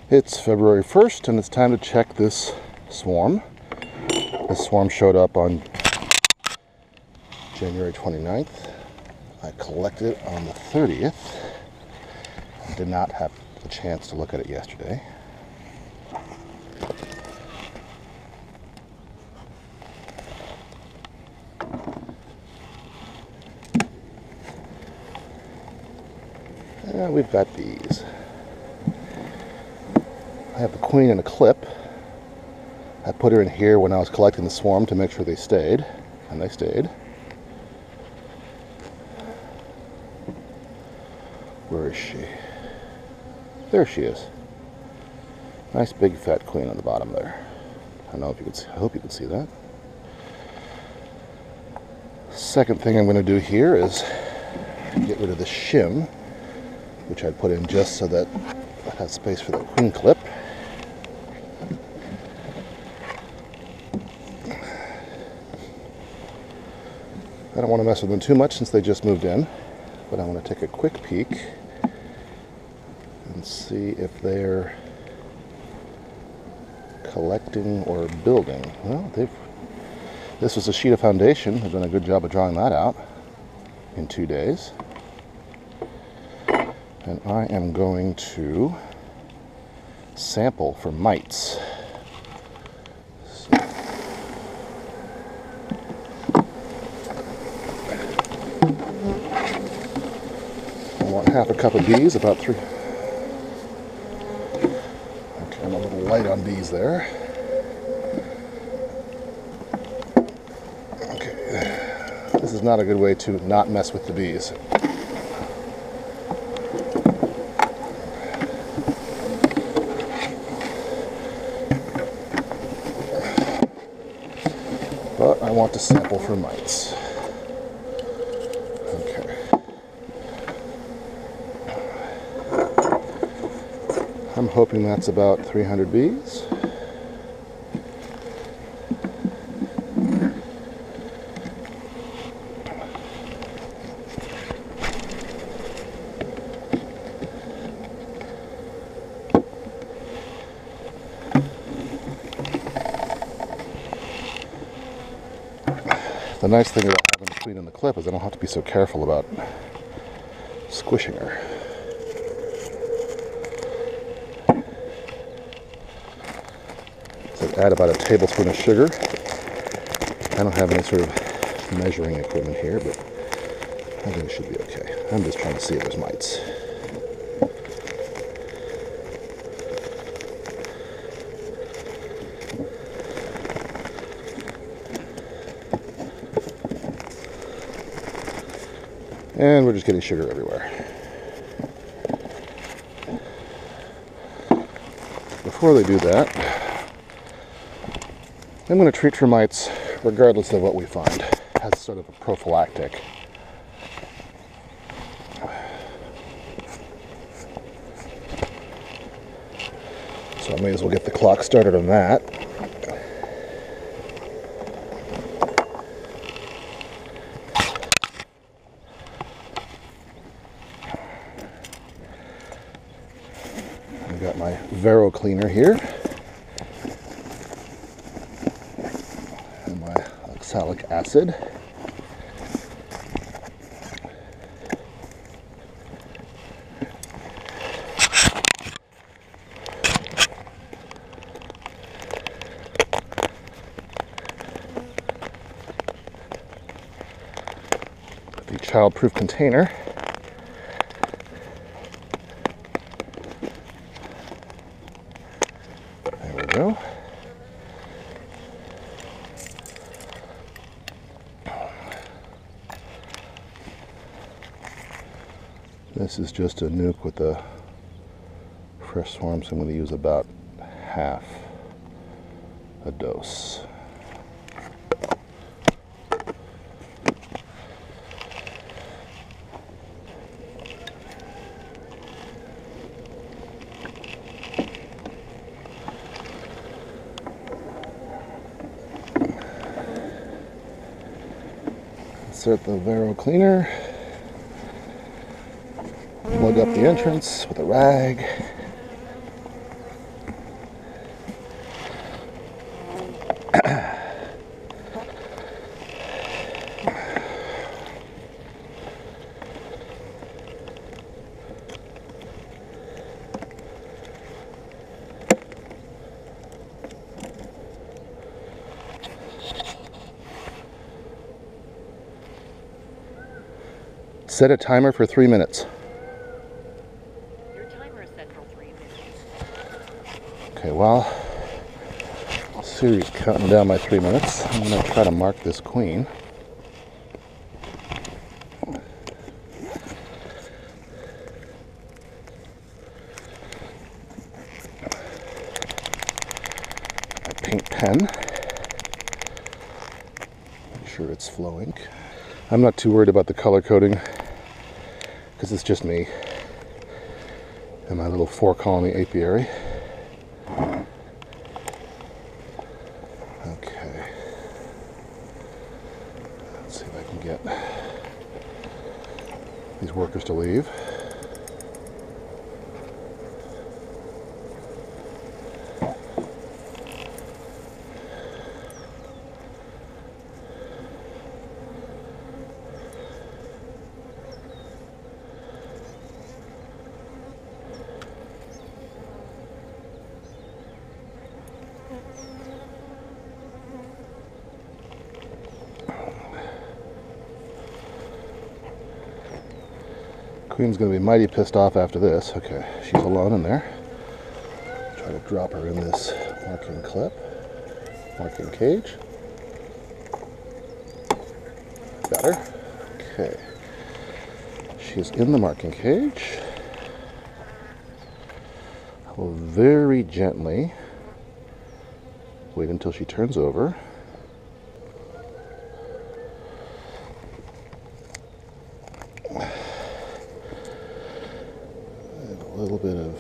It's February 1st and it's time to check this swarm. This swarm showed up on January 29th. I collected it on the 30th. I did not have a chance to look at it yesterday. And we've got bees. I have the queen in a clip. I put her in here when I was collecting the swarm to make sure they stayed, and they stayed. Where is she? There she is. Nice big fat queen on the bottom there. I don't know if you can see, I hope you can see that. Second thing I'm going to do here is get rid of the shim, which I'd put in just so that I have space for the queen clip. I don't want to mess with them too much since they just moved in, but I want to take a quick peek and see if they're collecting or building. Well, this was a sheet of foundation. They've done a good job of drawing that out in 2 days. And I am going to sample for mites. I want half a cup of bees, about 3. Okay, I'm a little light on bees there. Okay, this is not a good way to not mess with the bees. But I want to sample for mites. I'm hoping that's about 300 bees. The nice thing about having the queen in the clip is I don't have to be so careful about squishing her. So add about a tablespoon of sugar. I don't have any sort of measuring equipment here, but I think it should be okay. I'm just trying to see if there's mites. And we're just getting sugar everywhere. Before they do that, I'm going to treat for mites regardless of what we find, as sort of a prophylactic. So I may as well get the clock started on that. I've got my Vero cleaner here. Oxalic acid. The child-proof container. There we go. This is just a nuke with a fresh swarm, so I'm going to use about half a dose. Insert the Vero cleaner. Plug up the entrance with a rag. Set a timer for 3 minutes. Your timer is set for 3 minutes. Okay, while Siri's counting down my 3 minutes, I'm going to try to mark this queen. My paint pen. Make sure it's flowing. I'm not too worried about the color coding because it's just me and my little 4-colony apiary. Okay. Let's see if I can get these workers to leave. Queen's going to be mighty pissed off after this. Okay, she's alone in there. Try to drop her in this marking clip, marking cage. Better. Okay. She's in the marking cage. I will very gently wait until she turns over. A little bit of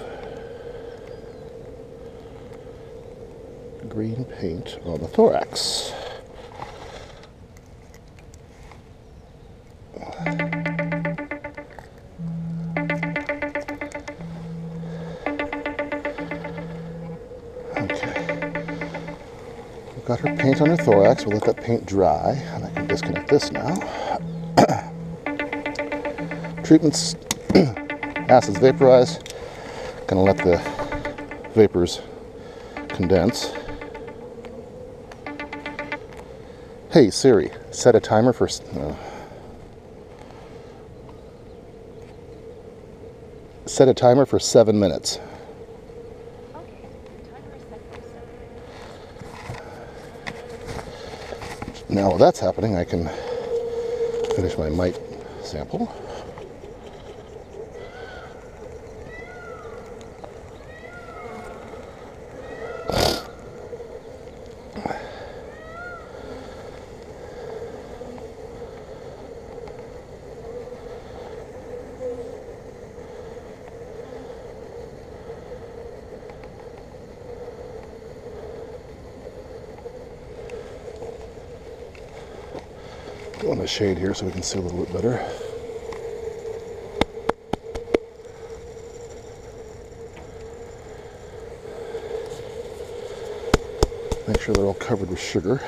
green paint on the thorax. Okay. We've got her paint on her thorax. We'll let that paint dry, and I can disconnect this now. Treatments. Acids vaporize. Gonna let the vapors condense. Hey Siri, set a timer for set a timer for 7 minutes. Okay, the timer is set for 7 minutes. Now while that's happening, I can finish my mite sample. Go in the shade here so we can see a little bit better. Make sure they're all covered with sugar.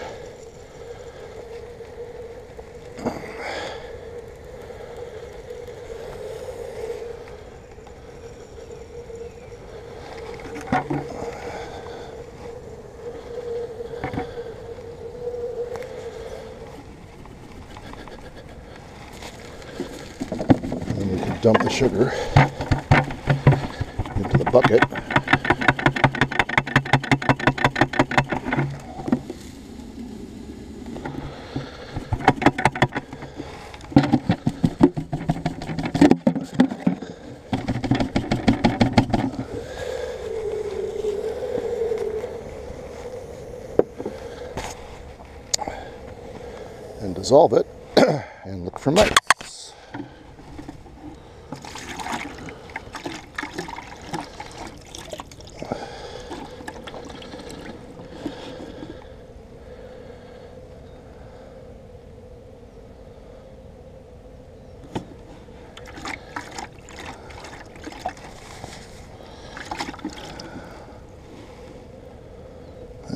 And we can dump the sugar into the bucket. And dissolve it and look for mites.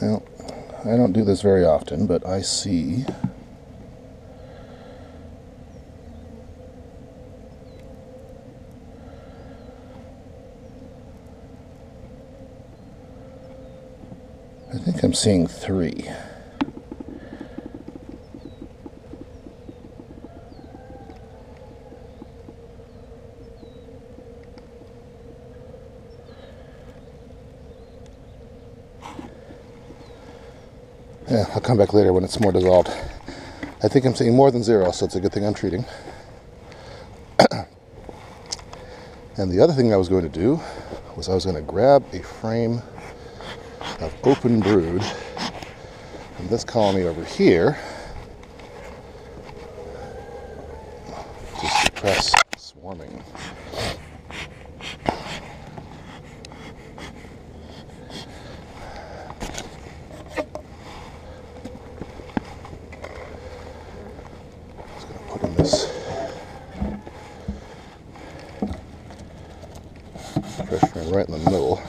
Well, I don't do this very often, but I see I think I'm seeing 3. Yeah, I'll come back later when it's more dissolved. I think I'm seeing more than 0, so it's a good thing I'm treating. And the other thing I was going to do was I was going to grab a frame of open brood from this colony over here to suppress swarming. Just going to put in this fresh frame right in the middle.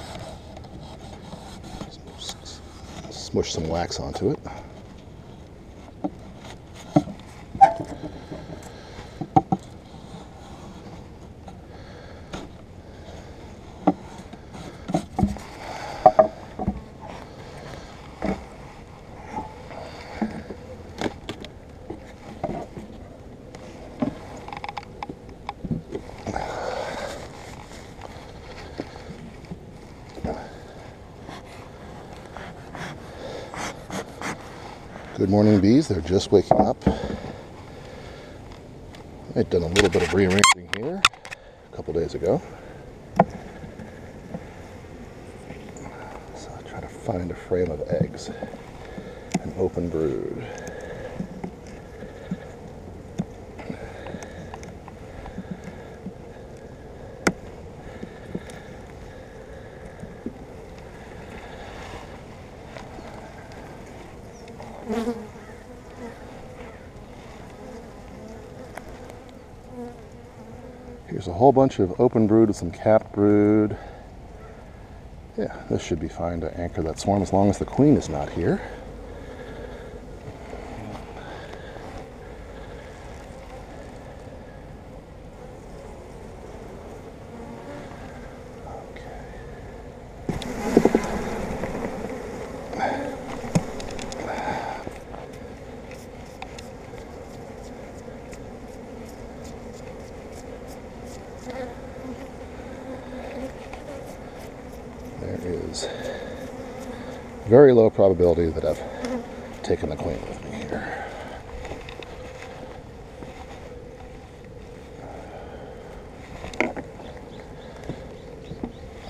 Smush some wax onto it. Good morning, bees. They're just waking up. I'd done a little bit of rearranging here a couple days ago. So I try to find a frame of eggs, an open brood. Here's a whole bunch of open brood with some capped brood. Yeah, this should be fine to anchor that swarm as long as the queen is not here. There is very low probability that I've taken the queen with me here.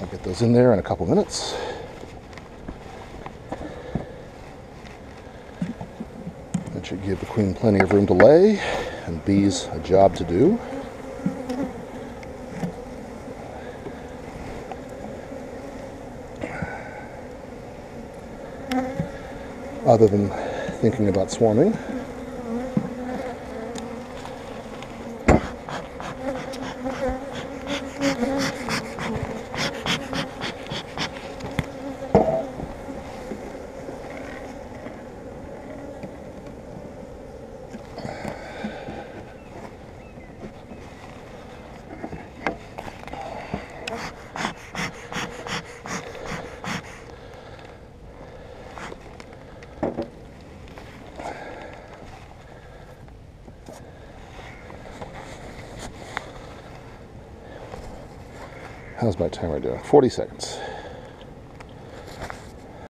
I'll get those in there in a couple minutes. That should give the queen plenty of room to lay and bees a job to do. Other than thinking about swarming. How's my timer doing? 40 seconds.